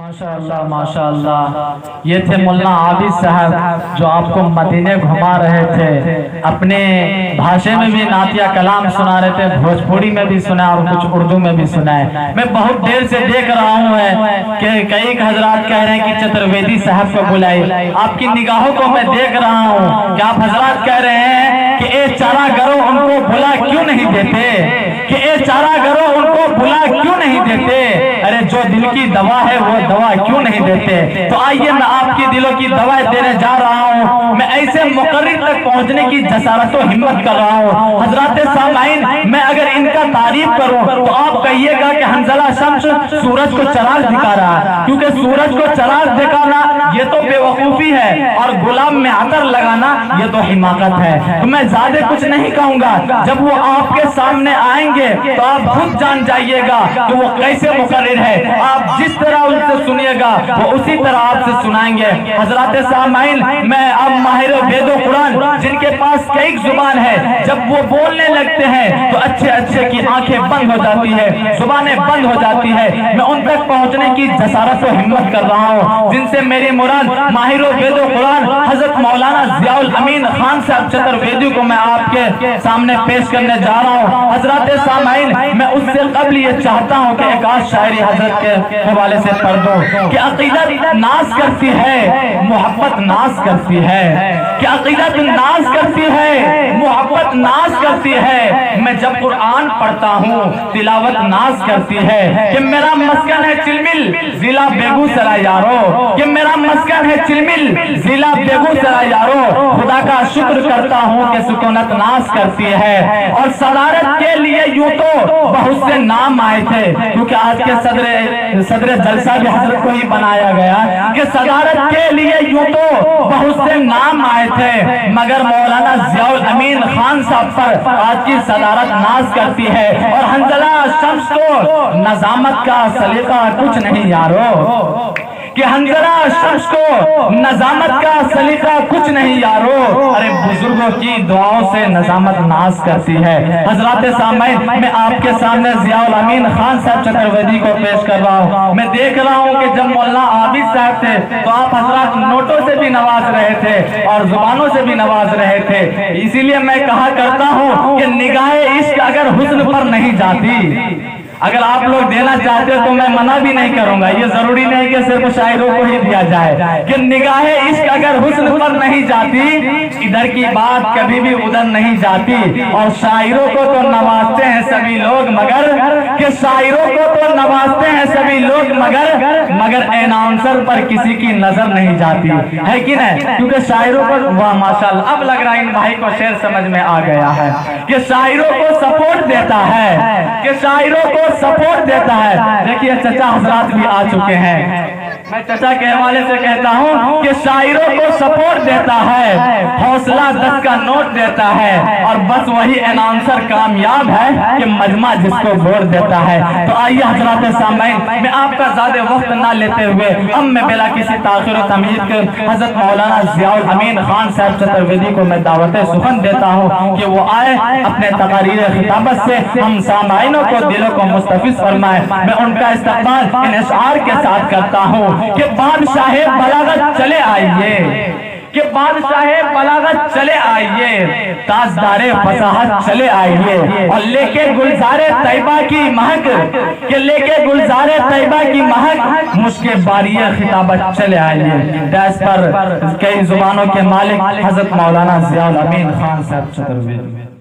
माशाअल्लाह माशाअल्लाह। ये थे मुल्ला आबिद साहब जो आपको मदीने घुमा रहे थे। अपने भाषा में भी नातिया कलाम सुना रहे थे, भोजपुरी में भी सुना और कुछ उर्दू में भी सुना है। मैं बहुत देर से देख रहा हूँ कि कई हजरात कह रहे हैं कि चतुर्वेदी साहब को बुलाए। आपकी निगाहों को मैं देख रहा हूँ कि आप हजरात कह रहे हैं कि ए चारा गरो उनको बुला क्यों नहीं देते, कि ए चारा गरो उनको बुला क्यों नहीं देते। अरे जो दिल की दवा है वो दवा क्यों नहीं देते। तो आइए मैं आपकी दिलों की दवा देने जा रहा हूँ। मैं ऐसे मुकर्रिर तक पहुँचने की जसारत और हिम्मत कर रहा हूँ। हजरात सामाइन, मैं अगर इनका तारीफ करूँ तो आप कहिएगा कि हंजला शम्स सूरज को चराग दिखा रहा है, क्योंकि सूरज को चराग दिखाना ये तो बेवकूफी है और गुलाब में अतर लगाना ये तो हिमाकत है। तो मैं ज्यादा कुछ नहीं कहूंगा, जब वो आपके सामने आएंगे तो आप खुद जान जाइएगा कि वो कैसे मुकर्रिर है। आप जिस तरह उनसे सुनिएगा वो उसी तरह आपसे सुनाएंगे। हजरात सामाइन, मैं अब माहिर वेदो कुरान जिनके पास कई जुबान है, जब वो बोलने लगते हैं तो अच्छे अच्छे की आंखें बंद हो जाती है, जुबानें बंद हो जाती है। मैं उन तक पहुंचने की जसारत और हिम्मत कर रहा हूँ, जिनसे मेरी मुराद माहिर वेदो कुरान हजरत मौलाना जियाउल अमीन खान साहब चतुर्वेदी को मैं आपके सामने पेश करने जा रहा हूँ। हजरात सामाइन, मैं उससे कबल ये चाहता हूँ कि एक आध शायरी हजरत के हवाले से पढ़ दूं कि अकीदत नाज करती है, मोहब्बत नाज करती है, कि अकीदत नाज करती है, मोहब्बत नाज करती है। मैं जब कुरान पढ़ता हूँ तिलावत नाज करती है, कि मेरा मस्कन है चिलमिल जिला बेगूसराय यारो, कि मेरा मस्कन है चिलमिल जिला बेगूसराय यारो। खुदा का शुक्र करता हूँ कि सुकूनत नाज करती है। और सदारत के लिए यूं तो बहुत से नाम आए थे, क्योंकि आज के सदर जलसा भी हजरत को ही बनाया गया कि सदारत के लिए यूं तो बहुत से नाम आए थे, मगर मौलाना जियाउल अमीन खान साहब पर आज की सदारत नाज करती है। और हंजला शम्स को नजामत का सलीका कुछ नहीं यारो, कि हंजला शम्स को नजामत का सलीका कुछ नहीं यारो। अरे बुजुर्गों की दुआओं से नजामत नाज करती है। हजरात सामाइन, मैं आपके सामने जियाउल अमीन खान साहब चतुर्वेदी को पेश कर रहा हूँ। मैं देख रहा हूँ कि जब मौलाना आबिद साहब थे तो आप हजरात नोटों से भी नवाज रहे थे और जुबानों से भी नवाज रहे थे। इसीलिए मैं कहा करता हूँ कि निगाहे इश्क अगर हुस्न पर नहीं जाती, अगर आप लोग देना चाहते हो तो मैं मना भी नहीं करूंगा। ये जरूरी नहीं कि सिर्फ शायरों को ही दिया जाए, कि निगाहे इश्क अगर हुस्न पर नहीं जाती, इधर की बात कभी भी उधर नहीं जाती। और शायरों को तो नवाजते हैं सभी लोग मगर, कि शायरों को तो नवाजते हैं सभी लोग मगर एनाउंसर पर किसी की नजर नहीं जाती है कि नहीं। क्योंकि शायरों पर वाह माशाल्लाह, अब लग रहा है इन भाई को शेर समझ में आ गया है, कि शायरों को सपोर्ट देता है, कि शायरों को सपोर्ट देता है। देखिए चचा हजरात भी आ चुके हैं, मैं चचा के हवाले से कहता हूँ कि शायरों को सपोर्ट देता है, हौसला 10 का नोट देता है, और बस वही अनाउंसर कामयाब है कि मजमा जिसको वोट देता है। तो आइए हजरात सामाइन, मैं आपका ज्यादा वक्त ना लेते हुए अब मैं बिला किसी ताखिर और तमीज के हजरत मौलाना जियाउल अमीन खान साहब चतुर्वेदी को मैं दावत सुखन देता हूँ कि वो आए अपने तकारीर खिताबत से हम सामाइनों को दिलों को मुस्तफिज फरमाए। मैं उनका इस्तकबाल इन अशआर के साथ करता हूँ कि बादशाहे बलागत चले आइए, कि बादशाहे बलागत चले आइए, ताजदारे फसाहत चले आइए, और लेके गुलजारे तैयबा की महक, कि लेके गुलजारे तैयबा की महक मुश्के बारिया खिताबत चले आइए। डैश पर कई जुबानों के मालिक हजरत मौलाना जियाउल अमीन खान साहब चतुर्वेदी।